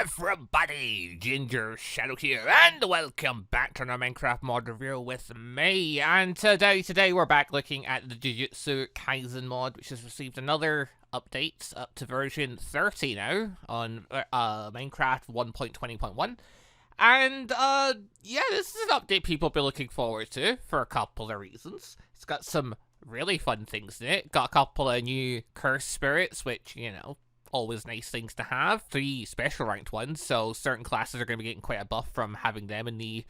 everybody, Gingershadow here, and welcome back to another Minecraft mod review with me. And today we're back looking at the Jujutsu Kaisen mod, which has received another update up to version 30 now on Minecraft 1.20.1. And yeah, this is an update people will be looking forward to for a couple of reasons. It's got some really fun things in it. Got a couple of new curse spirits, which, you know, always nice things to have. 3 special ranked ones, so certain classes are going to be getting quite a buff from having them in the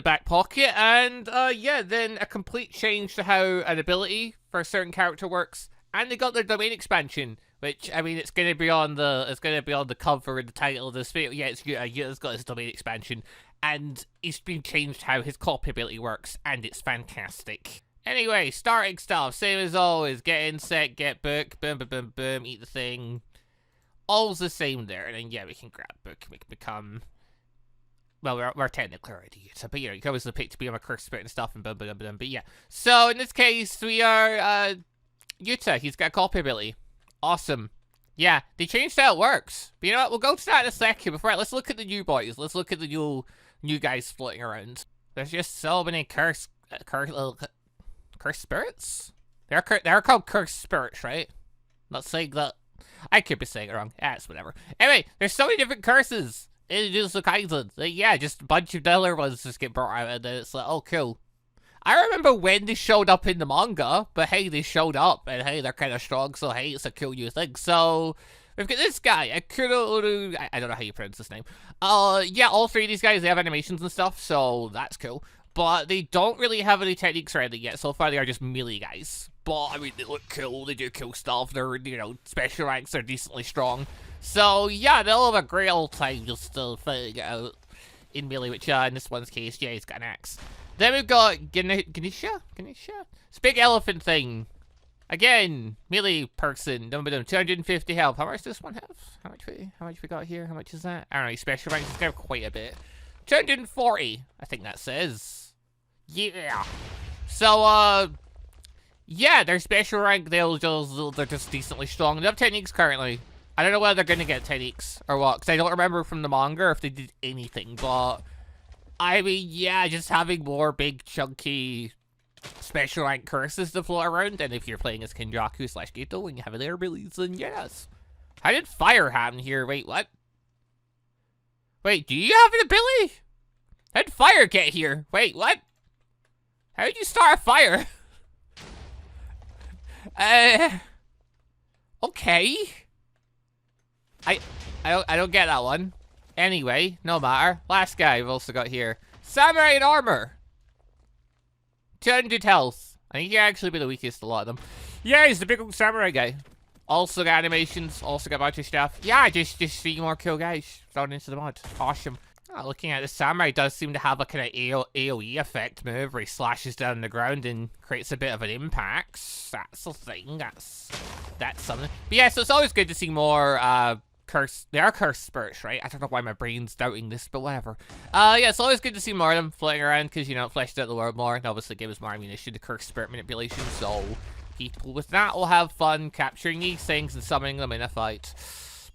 back pocket. And yeah, then a complete change to how an ability for a certain character works. And they got their domain expansion, which, I mean, it's going to be on the cover and the title of this video. Yeah, it's YUTA. YUTA's got his domain expansion, and it's been changed how his copy ability works, and it's fantastic. Anyway, starting stuff, same as always. Get in, set, get book, boom, boom, boom, boom, eat the thing. All's the same there, and then, yeah, we can grab book, we can become, well, we're technically already YUTA, but, you know, you can always pick to become a curse spirit and stuff, and boom, boom, boom, boom, but yeah. So, in this case, we are, YUTA. He's got a copy ability. Awesome. Yeah, they changed how it works. But you know what, we'll go to that in a second. Before that, let's look at the new boys. Let's look at the new guys floating around. There's just so many curse spirits? They're called curse spirits, right? Not saying that. I could be saying it wrong. Yeah, it's whatever. Anyway, there's so many different curses in Jujutsu Kaisen. Like, yeah, just a bunch of other ones just get brought out, and then it's like, oh, cool. I remember when they showed up in the manga, but hey, they showed up, and hey, they're kind of strong, so hey, it's a cool new thing. So, we've got this guy, Akuro, I don't know how you pronounce his name. Yeah, all 3 of these guys, they have animations and stuff, so that's cool. But they don't really have any techniques or anything yet. So far, they are just melee guys. But, I mean, they look cool, they do cool stuff, they're, you know, special ranks, they're decently strong. So, yeah, they'll have a great old time just fighting it out in melee, which, in this one's case, yeah, he's got an axe. Then we've got Ganesha? It's a big elephant thing. Again, melee person, 250 health. How much does this one have? How much we got here? How much is that? I don't know, special ranks, it's got quite a bit. 240, I think that says. Yeah. So, yeah, their special rank, they're just decently strong. They have techniques currently. I don't know whether they're going to get techniques or what, because I don't remember from the manga if they did anything, but I mean, yeah, just having more big, chunky, special rank curses to float around, and if you're playing as Kenjaku / Geto and you have their abilities, then yes. How did fire happen here? Wait, what? Wait, do you have an ability? How did fire get here? Wait, what? How did you start a fire? Okay. I don't get that one. Anyway, no matter. Last guy we've also got here. Samurai in armor. 200 health. I think he actually be the weakest of a lot of them. Yeah, he's the big old samurai guy. Also got animations, also got a bunch of stuff. Yeah, just 3 more cool guys thrown into the mod. Awesome. Oh, looking at the samurai does seem to have a kind of AoE effect move where he slashes down the ground and creates a bit of an impact. That's a thing. That's something. But yeah, so it's always good to see more they are curse spirits, right? I don't know why my brain's doubting this, but whatever. Yeah, it's always good to see more of them floating around because, you know, it fleshed out the world more and obviously gave us more ammunition to curse spirit manipulation, so people with that will have fun capturing these things and summoning them in a fight.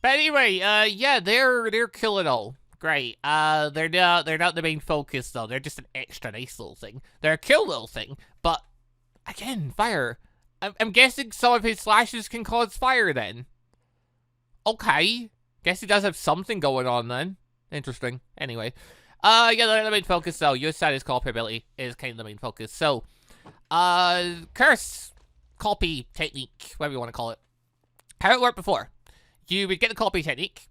But anyway, yeah, they're cool and all. Great. They're not the main focus though. They're just an extra nice little thing. They're a cool little thing, but again, fire. I'm guessing some of his slashes can cause fire then. Okay. Guess he does have something going on then. Interesting. Anyway. Yeah, they're the main focus though. Yusa's copy ability is kind of the main focus. So, curse copy technique, whatever you want to call it. How it worked before. You would get the copy technique.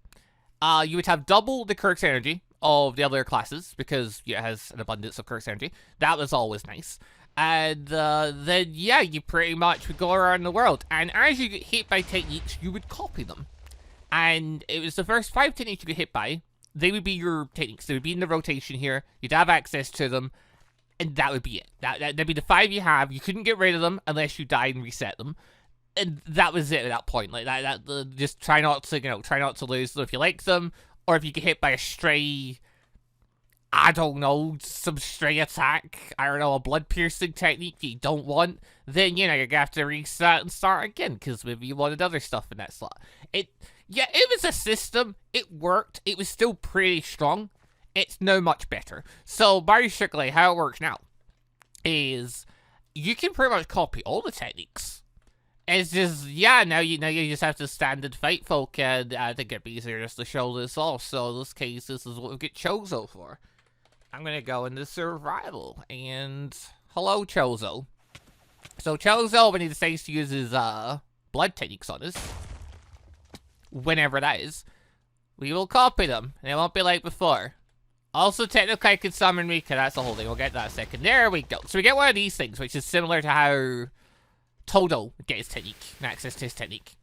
You would have double the curse energy of the other classes because it has an abundance of curse energy. That was always nice. And then, yeah, you pretty much would go around the world. And as you get hit by techniques, you would copy them. And it was the first 5 techniques you get hit by. They would be your techniques. They would be in the rotation here. You'd have access to them. And that would be it. That'd be the 5 you have. You couldn't get rid of them unless you died and reset them. And that was it at that point. Like just try not to, try not to lose them if you like them, or if you get hit by a stray I don't know, some stray attack, I don't know, a blood piercing technique you don't want, then, you know, you're gonna have to reset and start again, because maybe you wanted other stuff in that slot. Yeah, it was a system, it worked, it was still pretty strong, it's no much better. So, basically, how it works now is you can pretty much copy all the techniques. It's just, yeah, now you just have to standard fight folk, and I think it'd be easier just to show this off. So in this case, this is what we get Chozo for. I'm gonna go into survival, and hello, Chozo. So Chozo, when he decides to use his blood techniques on us, whenever that is, we will copy them, and it won't be like before. Also, technically, I can summon Rika. That's the whole thing. We'll get that in a second. There we go. So we get one of these things, which is similar to how Todo would get his technique, and access to his technique.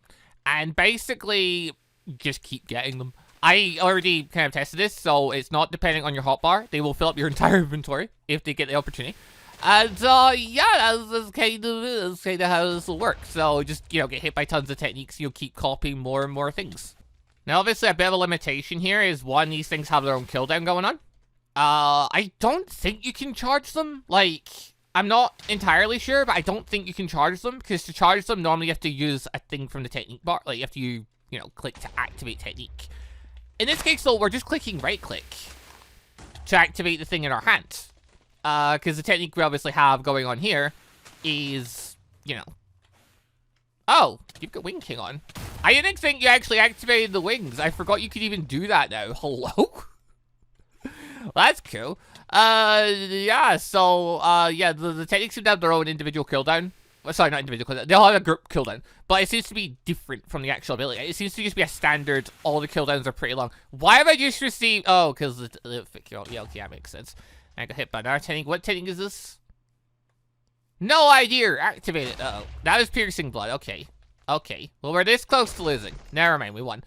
And basically, just keep getting them. I already kind of tested this, so it's not depending on your hotbar. They will fill up your entire inventory if they get the opportunity. And, yeah, that's kind of how this will work. So, just, you know, get hit by tons of techniques, you'll keep copying more and more things. Now, obviously, a bit of a limitation here is, one, these things have their own cooldown going on. I don't think you can charge them, like... I'm not entirely sure, but I don't think you can charge them, because to charge them, normally you have to use a thing from the technique bar. Like, you have to, you know, click to activate technique. In this case, though, we're just clicking right-click to activate the thing in our hand. Because the technique we obviously have going on here is, you know... Oh, you've got Wing King on. I didn't think you actually activated the wings. I forgot you could even do that now. Hello? That's cool. Yeah, so, yeah, the techniques seem to have their own individual cooldown. Well, sorry, not individual cooldown. They all have a group cooldown. But it seems to be different from the actual ability. It seems to just be a standard, all the cooldowns are pretty long. Why have I just received... Oh, because the yeah, okay, that makes sense. I got hit by another technique. What technique is this? No idea! Activate it. Uh-oh. That was piercing blood. Okay. Okay. Well, we're this close to losing. Never mind, we won.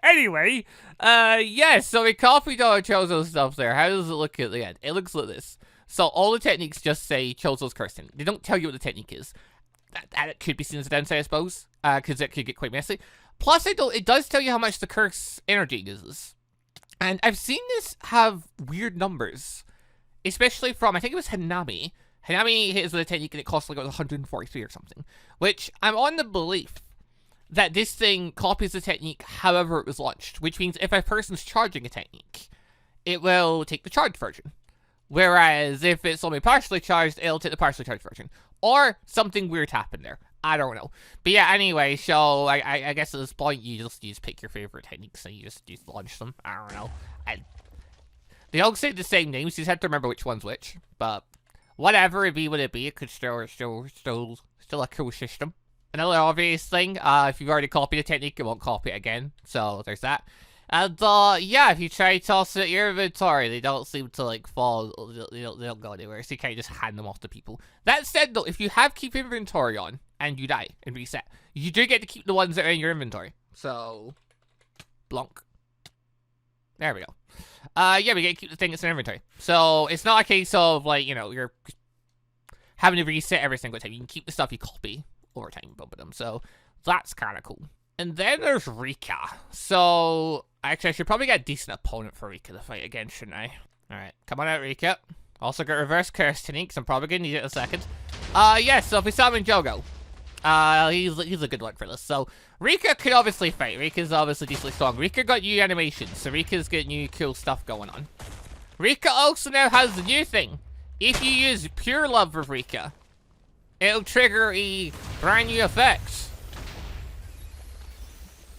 Anyway, yeah, so we copied all Chozo's stuff there. How does it look at the end? It looks like this. So all the techniques just say Chozo's cursing. They don't tell you what the technique is. That could be seen as a downside, I suppose, because it could get quite messy. Plus, it does tell you how much the curse energy uses. And I've seen this have weird numbers, especially from, I think it was Hanami. Hanami hits with a technique and it costs like 143 or something, which I'm on the belief that this thing copies the technique however it was launched, which means if a person's charging a technique, it will take the charged version. Whereas if it's only partially charged, it'll take the partially charged version. Or something weird happened there. I don't know. But yeah, anyway, so I guess at this point, you just pick your favorite techniques and you just launch them. I don't know. They all say the same names, you just have to remember which one's which. But whatever it be, would it be? It could still a cool system. Another obvious thing, if you've already copied a technique, you won't copy it again. So, there's that. And, yeah, if you try to toss it in your inventory, they don't seem to, like, fall. They don't go anywhere, so you can't just hand them off to people. That said, though, if you have keep inventory on, and you die, and reset, you do get to keep the ones that are in your inventory. So, blonk. There we go. Yeah, we get to keep the thing that's in inventory. So, it's not a case of, like, you know, you're having to reset every single time. You can keep the stuff you copy over time, bumping them. So, that's kind of cool. And then there's Rika. So, actually, I should probably get a decent opponent for Rika to fight again, shouldn't I? Alright, come on out, Rika. Also got reverse curse technique, so I'm probably gonna need it in a second. Yeah, so if we summon Jogo, he's a good one for this. So, Rika could obviously fight. Rika's obviously decently strong. Rika got new animations, so Rika's got new cool stuff going on. Rika also now has the new thing. If you use Pure Love with Rika, it'll trigger a brand new effect.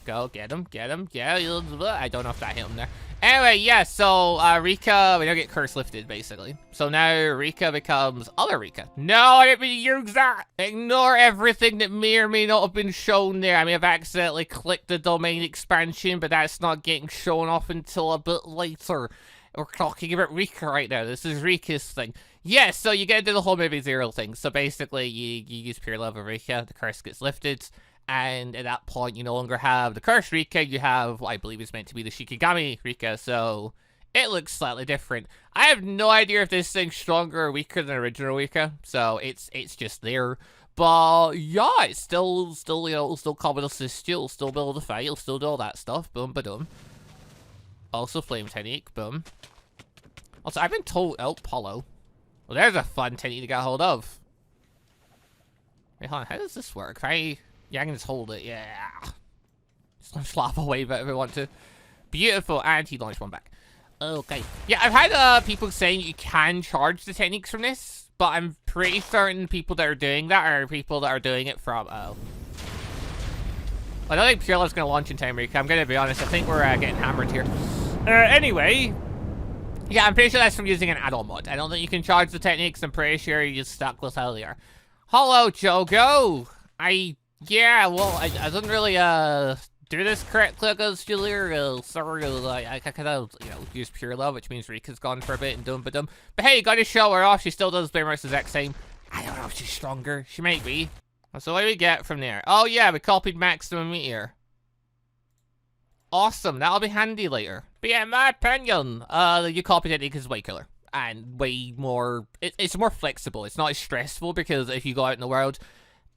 Go, get him, yeah, I don't know if that hit him there. Anyway, yeah, so, Rika, we don't get curse lifted, basically. So now, Rika becomes other Rika. No, I didn't mean to use that! Ignore everything that may or may not have been shown there. I may have accidentally clicked the domain expansion, but that's not getting shown off until a bit later. We're talking about Rika right now. This is Rika's thing. Yes, so you get into the whole maybe zero thing. So basically, you use Pure Love of Rika, the curse gets lifted. And at that point, you no longer have the Cursed Rika, you have what I believe is meant to be the Shikigami Rika, so it looks slightly different. I have no idea if this thing's stronger or weaker than original Rika, so it's just there. But yeah, it's still, you know, it'll still come and assist you, it'll still be able to fight, it'll still do all that stuff, boom, ba-dum. Also flame technique. Boom. Also, I've been told... Oh, Polo. Well, there's a fun technique to get a hold of. Wait, hold on. How does this work? Yeah, I can just hold it. Yeah. Just launch lava wave if I want to. Beautiful. And he launched one back. Okay. Yeah, I've had people saying you can charge the techniques from this, but I'm pretty certain people that are doing that are people that are doing it from... Oh. I don't think Pure Love's going to launch in time, Rika. I'm going to be honest. I think we're getting hammered here. Anyway... Yeah, I'm pretty sure that's from using an add-on mod. I don't think you can charge the techniques. I'm pretty sure you're just stuck with how they are. Hello, Jogo. Yeah, well, I didn't really, do this correctly against Julia. Sorry, I kind of, you know, use Pure Love, which means Rika's gone for a bit and dum. But hey, you gotta show her off. She still does pretty much the exact same. I don't know if she's stronger. She might be. So what do we get from there? Oh, yeah, we copied Maximum Meteor. Awesome, that'll be handy later. But yeah, in my opinion, the copy technique is way cooler. And way more, it's more flexible. It's not as stressful because if you go out in the world,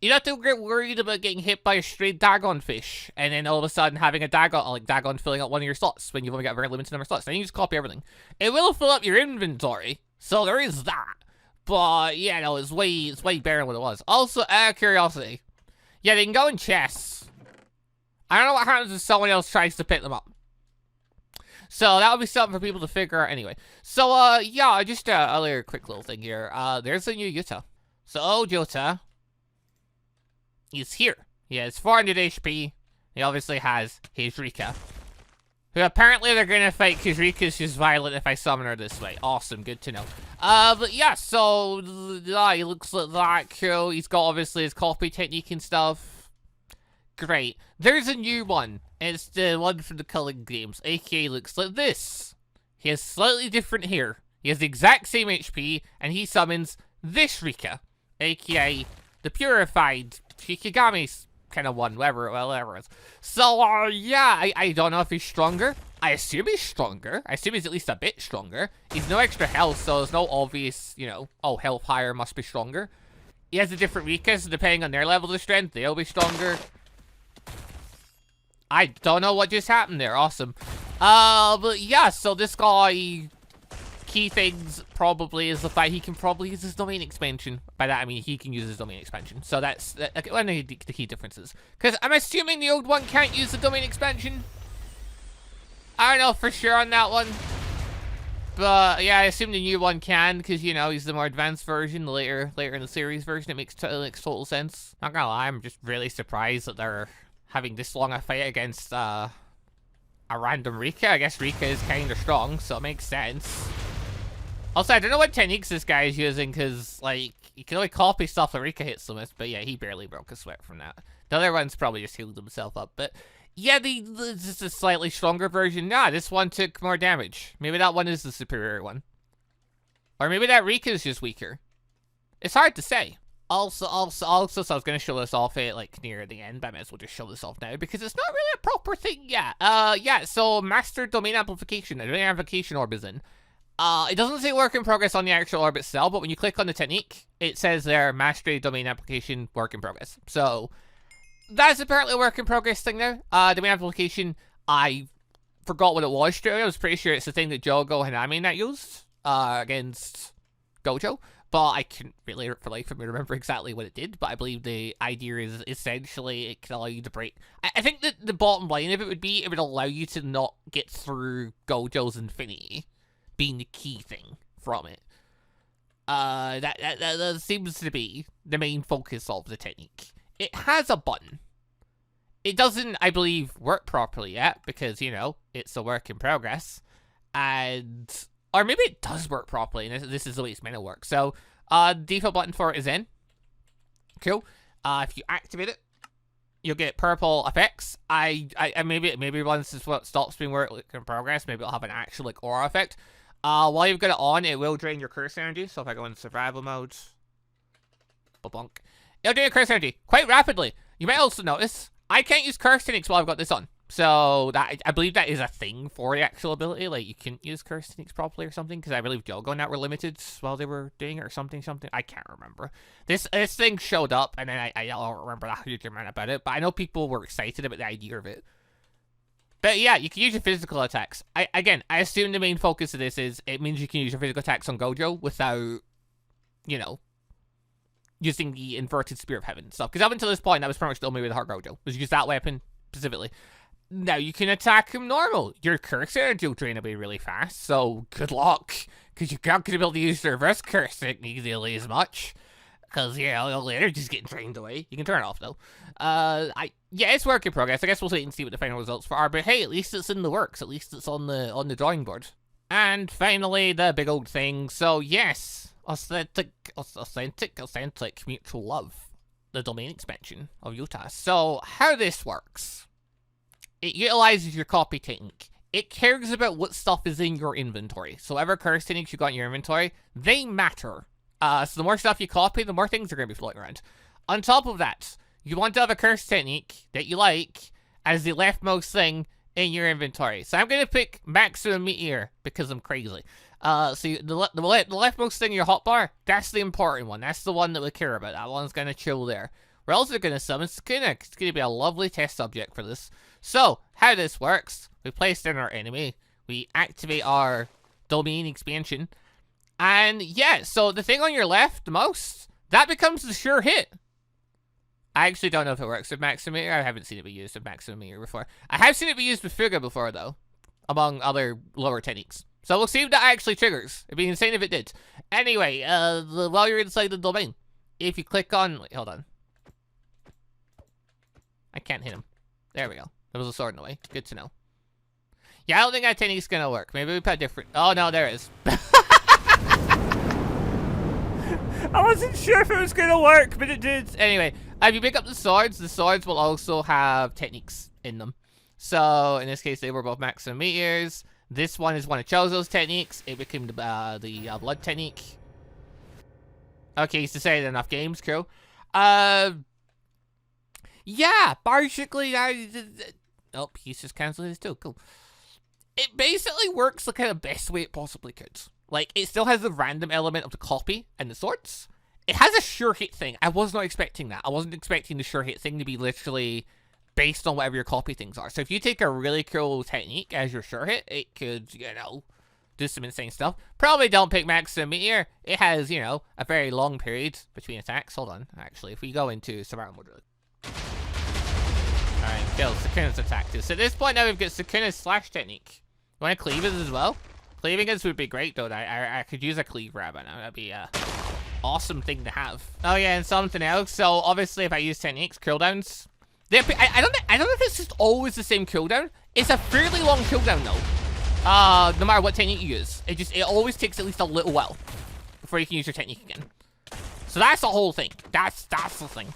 you don't have to get worried about getting hit by a stray Dagon fish. And then all of a sudden having a Dagon, like Dagon filling up one of your slots when you've only got a very limited number of slots. Then you just copy everything. It will fill up your inventory, so there is that. But yeah, no, it's way better than what it was. Also, out of curiosity, yeah, they can go in chests. I don't know what happens if someone else tries to pick them up. So that would be something for people to figure out anyway. So, yeah, just a other quick little thing here. There's a new YUTA. So, old YUTA is here. He has 400 HP. He obviously has his Rika. Who apparently they're gonna fight because Rika's just violent if I summon her this way. Awesome, good to know. But yeah, so, he looks like that, cool. He's got obviously his copy technique and stuff. Great. There's a new one. It's the one from the Culling Games. AKA looks like this. He has slightly different hair. He has the exact same HP, and he summons this Rika. AKA the Purified Shikigami kind of one, whatever it is. So, yeah, I don't know if he's stronger. I assume he's stronger. I assume he's at least a bit stronger. He's no extra health, so there's no obvious, you know, oh, health higher must be stronger. He has a different Rika, so depending on their level of strength, they'll be stronger. I don't know what just happened there. Awesome. But yeah, so this guy, key things probably is the fact he can probably use his domain expansion. By that, I mean he can use his domain expansion. So that's one of the key differences. Because I'm assuming the old one can't use the domain expansion. I don't know for sure on that one. But yeah, I assume the new one can, because, you know, he's the more advanced version, the later in the series version. It makes total sense. Not gonna lie, I'm just really surprised that they're having this long a fight against a random Rika. I guess Rika is kind of strong, so it makes sense. Also, I don't know what techniques this guy is using, because, like, you can only copy stuff that Rika hits them with, but yeah, he barely broke a sweat from that. The other one's probably just healed himself up, but yeah, this is a slightly stronger version. Nah, this one took more damage. Maybe that one is the superior one. Or maybe that Rika is just weaker. It's hard to say. Also, so I was going to show this off at, like, near the end, but I might as well just show this off now, because it's not really a proper thing yet. Yeah, so Master Domain Amplification, the Domain Amplification orb is in. It doesn't say work in progress on the actual orb itself, but when you click on the technique, it says there, Mastery Domain Application work in progress. So, that's apparently a work in progress thing now. Domain Amplification, I forgot what it was straight away. I was pretty sure it's the thing that Jogo Hanami and that used, against Gojo. But I couldn't really, for life of me, remember exactly what it did. But I believe the idea is essentially it can allow you to break. I think that the bottom line of it would be it would allow you to not get through Gojo's Infinity, being the key thing from it. That seems to be the main focus of the technique. It has a button. It doesn't, I believe, work properly yet because, you know, it's a work in progress. Or maybe it does work properly, and this is the way it's meant to work. So, default button for it is in. Cool. If you activate it, you'll get purple effects. Maybe once this stops being work in progress, maybe it'll have an actual, like, aura effect. While you've got it on, it will drain your curse energy. So if I go into survival mode, ba-bonk, it'll drain your curse energy quite rapidly. You might also notice I can't use curse techniques while I've got this on. So that I believe that is a thing for the actual ability. Like, you couldn't use curse techniques properly or something, because I believe Jogo and that were limited while they were doing it or something. I can't remember. This thing showed up, and then I don't remember that huge amount about it, but I know people were excited about the idea of it. But yeah, you can use your physical attacks. Again, I assume the main focus of this is it means you can use your physical attacks on Gojo without, you know, using the inverted Spear of Heaven stuff. Because up until this point, that was pretty much the only way to hurt Gojo, was use that weapon specifically. Now you can attack him normal. Your curse energy will drain away really fast, so good luck. Because you're not going to be able to use the reverse curse technique nearly as much. Because, yeah, all the energy's getting drained away. You can turn it off, though. Yeah, it's work in progress. I guess we'll wait and see what the final results are. But hey, at least it's in the works. At least it's on the drawing board. And finally, the big old thing. So, yes, authentic mutual love. The domain expansion of YUTA. So, how this works. It utilizes your copy technique. It cares about what stuff is in your inventory. So whatever curse techniques you got in your inventory, they matter. So the more stuff you copy, the more things are going to be floating around. On top of that, you want to have a curse technique that you like as the leftmost thing in your inventory. So I'm going to pick Maximum Meteor because I'm crazy. So the leftmost thing in your hotbar, that's the important one. That's the one that we care about. That one's going to chill there. We're also going to summon Sukuna. It's going to be a lovely test subject for this. So, how this works, we place in our enemy, we activate our domain expansion, and yeah, so the thing on your left, the most, that becomes the sure hit. I actually don't know if it works with Maximum Meteor. I haven't seen it be used with Maximum Meteor before. I have seen it be used with Fuga before, though, among other lower techniques. So we'll see if that actually triggers. It'd be insane if it did. Anyway, while you're inside the domain, if you click on, wait, hold on. I can't hit him. There we go. There was a sword in the way. Good to know. Yeah, I don't think that technique's gonna work. Maybe we put a different... Oh, no, there it is. I wasn't sure if it was gonna work, but it did. Anyway, if you pick up the swords will also have techniques in them. So, in this case, they were both Maximum Meteors. This one is one of Chozo's techniques. It became the blood technique. Okay, he's decided enough games, cool. Yeah, basically, oh, he's just cancelled his too. Cool. It basically works the kind of best way it possibly could. Like, it still has the random element of the copy and the swords. It has a sure hit thing. I was not expecting that. I wasn't expecting the sure hit thing to be literally based on whatever your copy things are. So if you take a really cool technique as your sure hit, it could, you know, do some insane stuff. Probably don't pick Maximum Meteor. It has, you know, a very long period between attacks. Hold on, actually. If we go into Zaromaru mode, alright, kill Sukuna's attack. So at this point now we've got Sukuna's slash technique. You want to cleave it as well? Cleaving us would be great though. I could use a cleave grab right now. That'd be a awesome thing to have. Oh yeah, and something else. So obviously if I use techniques, cooldowns. I don't know if it's just always the same cooldown. It's a fairly long cooldown though. No matter what technique you use. It always takes at least a little while before you can use your technique again. So that's the whole thing. That's the thing.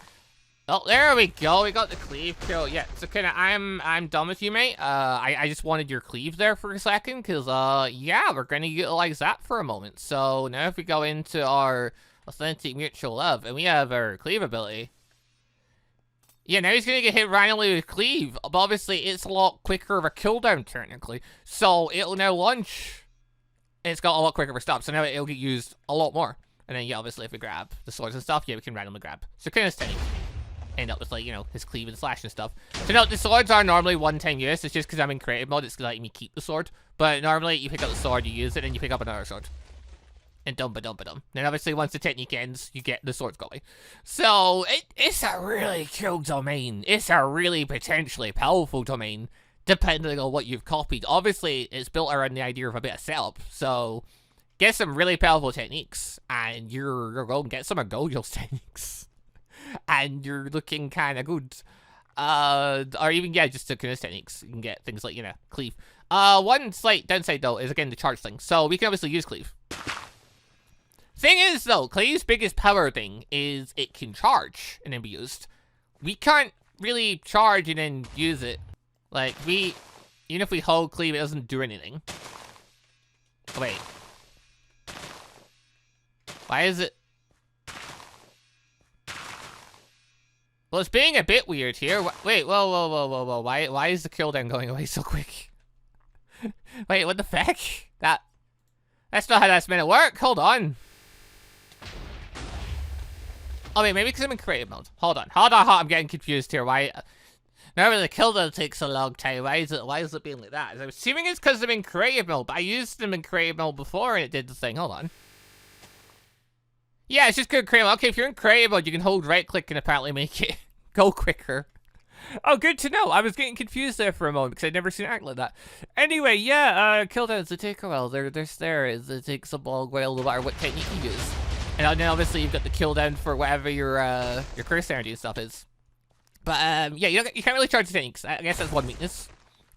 Oh, there we go. We got the cleave kill. Yeah, so kinda I'm done with you, mate. I just wanted your cleave there for a second, cause yeah, we're gonna utilize that for a moment. So now if we go into our authentic mutual love and we have our cleave ability. Yeah, now he's gonna get hit randomly with cleave, but obviously it's a lot quicker of a cooldown technically. So it'll now launch. And it's got a lot quicker of a stop, so now it'll get used a lot more. And then yeah, obviously if we grab the swords and stuff, yeah, we can randomly grab. So kind of steady. End up with, like, you know, his cleave and slash and stuff. So no, the swords are normally one-time use. It's just because I'm in creative mode, it's letting me keep the sword. But normally, you pick up the sword, you use it, and you pick up another sword. And dum-ba-dum-ba-dum. Then obviously, once the technique ends, you get the swords going. So, it's a really cool domain. It's a really potentially powerful domain, depending on what you've copied. Obviously, it's built around the idea of a bit of setup. So, get some really powerful techniques, and you're going to get some of Gojo's techniques. And you're looking kind of good. Or even, yeah, just Sukuna's techniques. You can get things like, you know, cleave. One slight downside, though, is, again, the charge thing. So, we can obviously use cleave. Thing is, though, cleave's biggest power thing is it can charge and then be used. We can't really charge and then use it. Like, even if we hold cleave, it doesn't do anything. Oh, wait. Why is it? Well, it's being a bit weird here. Wait, whoa. Why is the cooldown going away so quick? Wait, what the fuck? That's not how that's meant to work. Hold on. Oh, wait, maybe because I'm in creative mode. Hold on. I'm getting confused here. Why? Normally the cooldown takes a long time. Why is it being like that? I'm assuming it's because I'm in creative mode, but I used them in creative mode before and it did the thing. Hold on. Yeah, it's just good creative mode. Okay, if you're in creative mode, you can hold right click and apparently make it go quicker. Oh, good to know. I was getting confused there for a moment because I'd never seen it act like that. Anyway, yeah, cooldowns, they take a while. They're there. It takes a long while no matter what technique you use. And then obviously you've got the cooldown for whatever your curse energy and stuff is. But yeah, you can't really charge the techniques. I guess that's one weakness.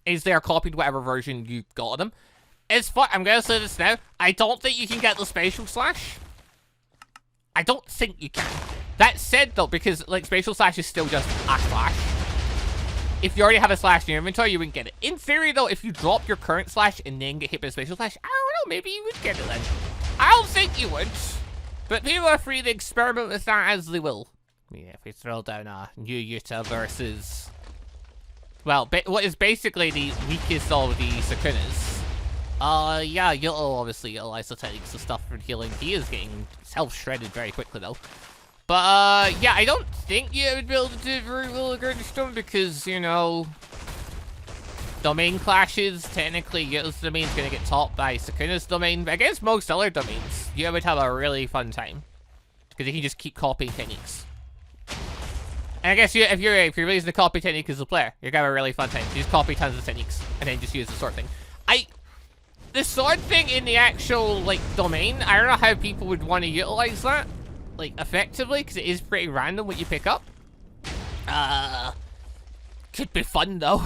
Is they are copied whatever version you got of them. It's fun. I'm gonna say this now. I don't think you can get the spatial slash. I don't think you can. That said though, because like spatial slash is still just a slash. If you already have a slash in your inventory, you wouldn't get it. In theory though, if you drop your current slash and then get hit by a spatial slash, I don't know, maybe you would get it then. I don't think you would. But people are free to experiment with that as they will. Yeah, if we throw down a new YUTA versus... Well, what is basically the weakest of the Sukunas. Yeah, YUTA obviously utilizes the techniques and stuff for healing. He is getting self-shredded very quickly though. But, yeah, I don't think you would be able to do very well against them because, you know, domain clashes, technically Yuta's domain is going to get topped by Sukuna's domain, but against most other domains, you would have a really fun time because you can just keep copying techniques. And I guess if you're using the copy technique as a player, you're going to have a really fun time. You just copy tons of techniques and then just use the sword thing. The sword thing in the actual, like, domain, I don't know how people would want to utilize that. Like, effectively, because it is pretty random what you pick up. Could be fun, though.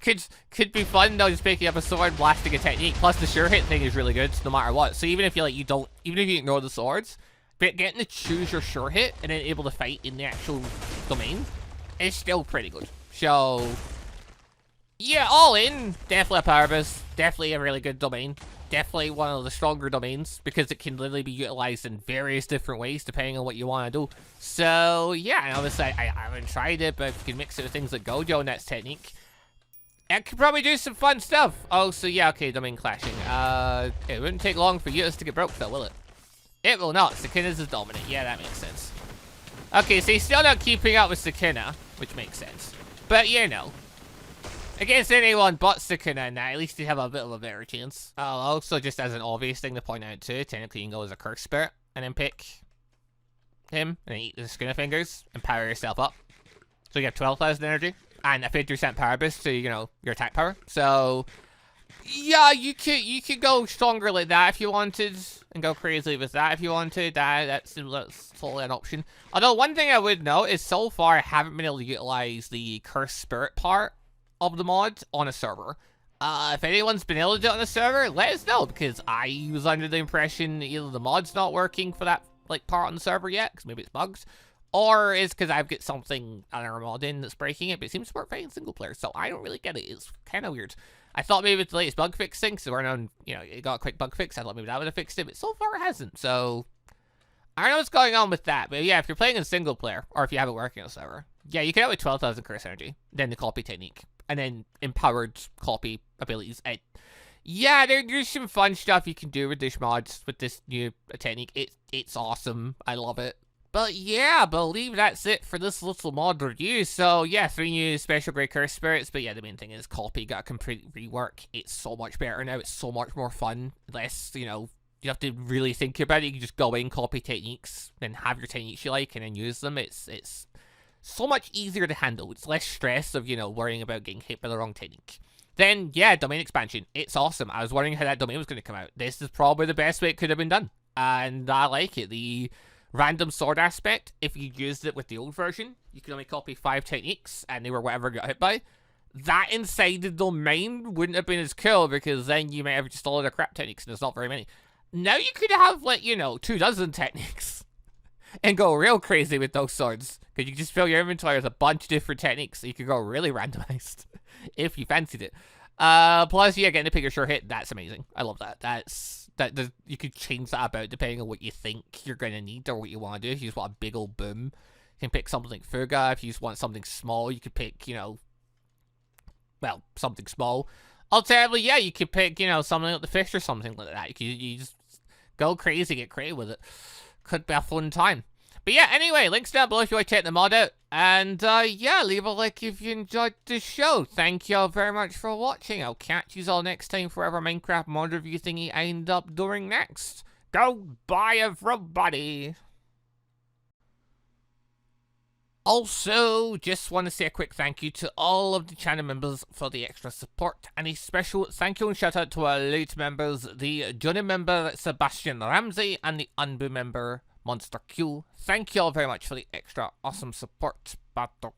could be fun, though, just picking up a sword, blasting a technique. Plus, the sure hit thing is really good, no matter what. So even if you, like, even if you ignore the swords, but getting to choose your sure hit and then able to fight in the actual domain is still pretty good. So, yeah, all in, definitely a power boost, definitely a really good domain. Definitely one of the stronger domains because it can literally be utilized in various different ways depending on what you want to do. So yeah, and obviously I haven't tried it, but if you can mix it with things like Gojo and that's technique, it could probably do some fun stuff. Oh, so yeah, okay, domain clashing. It wouldn't take long for Yutas to get broke though, will it? It will not. Sukuna's is dominant. Yeah, that makes sense. Okay, so he's still not keeping up with Sukuna, which makes sense. But you know. Against anyone but Sukuna, now at least you have a bit of a better chance. Also, just as an obvious thing to point out too, technically you can go as a curse spirit and then pick him and then eat the Sukuna fingers and power yourself up. So you have 12,000 energy and a 50% power boost to, you know, your attack power. So yeah, you could go stronger like that if you wanted and go crazy with that if you wanted. That's totally an option. Although one thing I would note is so far I haven't been able to utilize the curse spirit part of the mod on a server. If anyone's been able to do it on a server, let us know, because I was under the impression either the mod's not working for that like part on the server yet, because maybe it's bugs, or it's because I've got something on our mod in that's breaking it, but it seems to work fine in single player, so I don't really get it. It's kind of weird. I thought maybe it's the latest bug fix thing, so we're on, you know, it got a quick bug fix. I thought maybe that would have fixed it, but so far it hasn't, so I don't know what's going on with that. But yeah, if you're playing in single player, or if you have it working on a server, yeah, you can have with 12,000 curse energy, then the copy technique, and then empowered copy abilities. Yeah, there's some fun stuff you can do with this mod, with this new technique. It's awesome. I love it. But yeah, I believe that's it for this little mod review. So yeah, 3 new special grade curse spirits. But yeah, the main thing is copy got a complete rework. It's so much better now. It's so much more fun. Less, you know, you have to really think about it. You can just go in, copy techniques, then have your techniques you like, and then use them. It's so much easier to handle. It's less stress of, you know, worrying about getting hit by the wrong technique. Then, yeah, domain expansion. It's awesome. I was wondering how that domain was going to come out. This is probably the best way it could have been done. And I like it. The random sword aspect, if you used it with the old version, you could only copy 5 techniques, and they were whatever got hit by. That inside the domain wouldn't have been as cool, because then you might have just all of the crap techniques, and there's not very many. Now you could have, like, you know, 24 techniques. And go real crazy with those swords. Because you can just fill your inventory with a bunch of different techniques. So you could go really randomized. If you fancied it. Plus, yeah, getting to pick your sure hit. That's amazing. I love that. You could change that about depending on what you think you're going to need or what you want to do. If you just want a big old boom, you can pick something like Fuga. If you just want something small, you could pick, you know, well, something small. Alternatively, yeah, you could pick, you know, something like the fish or something like that. You just go crazy, get creative with it. Could be a fun time. But yeah, anyway, links down below if you want to check the mod out. And yeah, leave a like if you enjoyed the show. Thank you all very much for watching. I'll catch you all next time for whatever Minecraft mod review thingy I end up doing next. Goodbye, everybody. Also, just want to say a quick thank you to all of the channel members for the extra support, and a special thank you and shout out to our late members, the Johnny member Sebastian Ramsey and the ANBU member MonsterQ. Thank you all very much for the extra awesome support. Battle.